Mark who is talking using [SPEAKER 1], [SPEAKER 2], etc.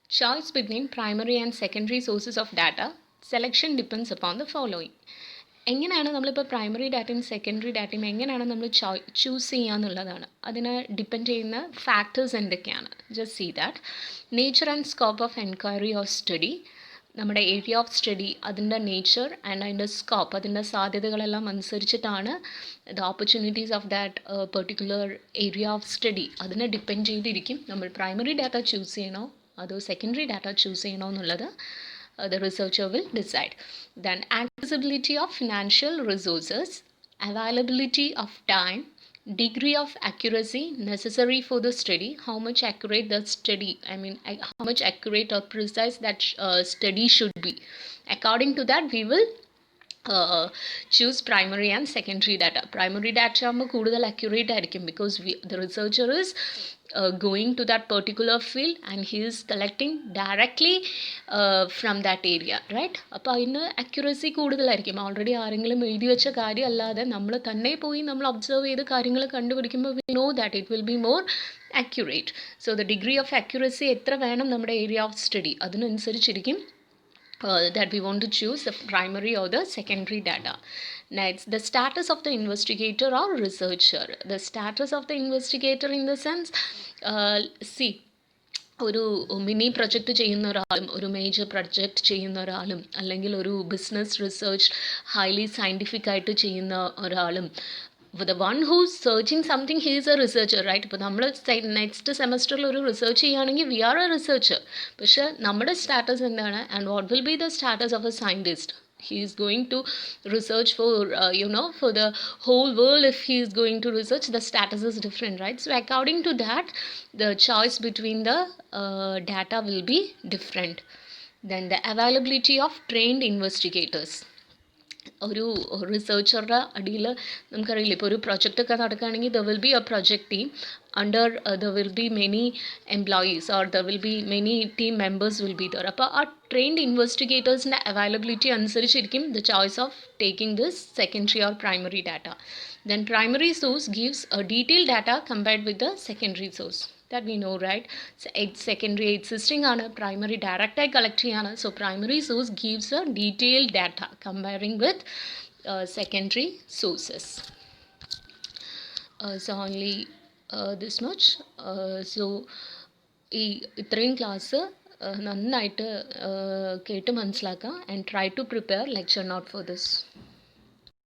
[SPEAKER 1] Choice between primary and secondary sources of data. Selection depends upon the following. എങ്ങനെയാണ് നമ്മളിപ്പോൾ primary ഡാറ്റയും secondary ഡാറ്റയും എങ്ങനെയാണ് നമ്മൾ ചൂസ് ചെയ്യുക എന്നുള്ളതാണ്. അതിന് ഡിപ്പെൻഡ് ചെയ്യുന്ന ഫാക്ടേഴ്സ് എന്തൊക്കെയാണ്? Just see that. Nature and scope of enquiry or study. നമ്മുടെ ഏരിയ ഓഫ് സ്റ്റഡി, അതിൻ്റെ നേച്ചർ ആൻഡ് അതിൻ്റെ സ്കോപ്പ്, അതിൻ്റെ സാധ്യതകളെല്ലാം അനുസരിച്ചിട്ടാണ് the opportunities of that particular area of study അതിനെ ഡിപ്പെൻഡ് ചെയ്തിരിക്കും നമ്മൾ പ്രൈമറി ഡാറ്റ ചൂസ് ചെയ്യണോ അതോ സെക്കൻഡറി ഡാറ്റ ചൂസ് ചെയ്യണോ എന്നുള്ളത് the researcher will decide. Then accessibility of financial resources, availability of time, degree of accuracy necessary for the study, how much accurate the study, how much accurate or precise that study should be. According to that we will choose primary and secondary data. Primary data ആകുമ്പോൾ കൂടുതൽ accurate ആയിരിക്കും because the researcher is going to that particular field and he is collecting directly from that area, right? അപ്പോൾ അതിന് accuracy കൂടുതലായിരിക്കും. Already ആരെങ്കിലും എഴുതി വെച്ച കാര്യമല്ലാതെ നമ്മൾ തന്നെ പോയി നമ്മൾ ഒബ്സർവ് ചെയ്ത് കാര്യങ്ങൾ കണ്ടുപിടിക്കുമ്പോൾ we know that it will be more accurate. So the degree of accuracy എത്ര വേണം നമ്മുടെ area of study അതിനനുസരിച്ചിരിക്കും that we want to choose the primary or the secondary data. Next, the status of the investigator or researcher. The status of the investigator in the sense, see, ഒരു mini project ചെയ്യുന്ന ഒരാളും ഒരു major project ചെയ്യുന്ന ഒരാളും അല്ലെങ്കിൽ ഒരു business research highly scientific ആയിട്ട് ചെയ്യുന്ന ഒരാളും the one who's searching something, he is a researcher, right? ഇപ്പോൾ നമ്മൾ നെക്സ്റ്റ് സെമസ്റ്ററിൽ ഒരു റിസർച്ച് ചെയ്യുകയാണെങ്കിൽ വി ആർ എ റിസർച്ചർ. പക്ഷേ നമ്മുടെ സ്റ്റാറ്റസ് എന്താണ്? And what will be the status of A scientist? He is going to research for for the whole world. If he is going to research, the status is different, right? So according to that the choice between the data will be different. Then the availability of trained investigators. ഒരു റിസർച്ചറുടെ അടിയിൽ നമുക്കറിയില്ല, ഇപ്പോൾ ഒരു പ്രൊജക്റ്റൊക്കെ നടക്കുകയാണെങ്കിൽ there will be A project team under there will be many employees or there will be many team members will be there. അപ്പോൾ ആ trained ഇൻവെസ്റ്റിഗേറ്റേഴ്സിൻ്റെ availability അനുസരിച്ചിരിക്കും the choice of taking this secondary or primary data. Then primary source gives a detailed data compared with the secondary source. That we know, right? So secondary existing ആണ്, primary direct ആയി collect ചെയ്യാണ്. So primary source gives a detailed data comparing with secondary sources. So only this much. So ഈ ഇത്രയും class നന്നായിട്ട് കേട്ട് മനസ്സിലാക്കുക and try to prepare lecture note for this.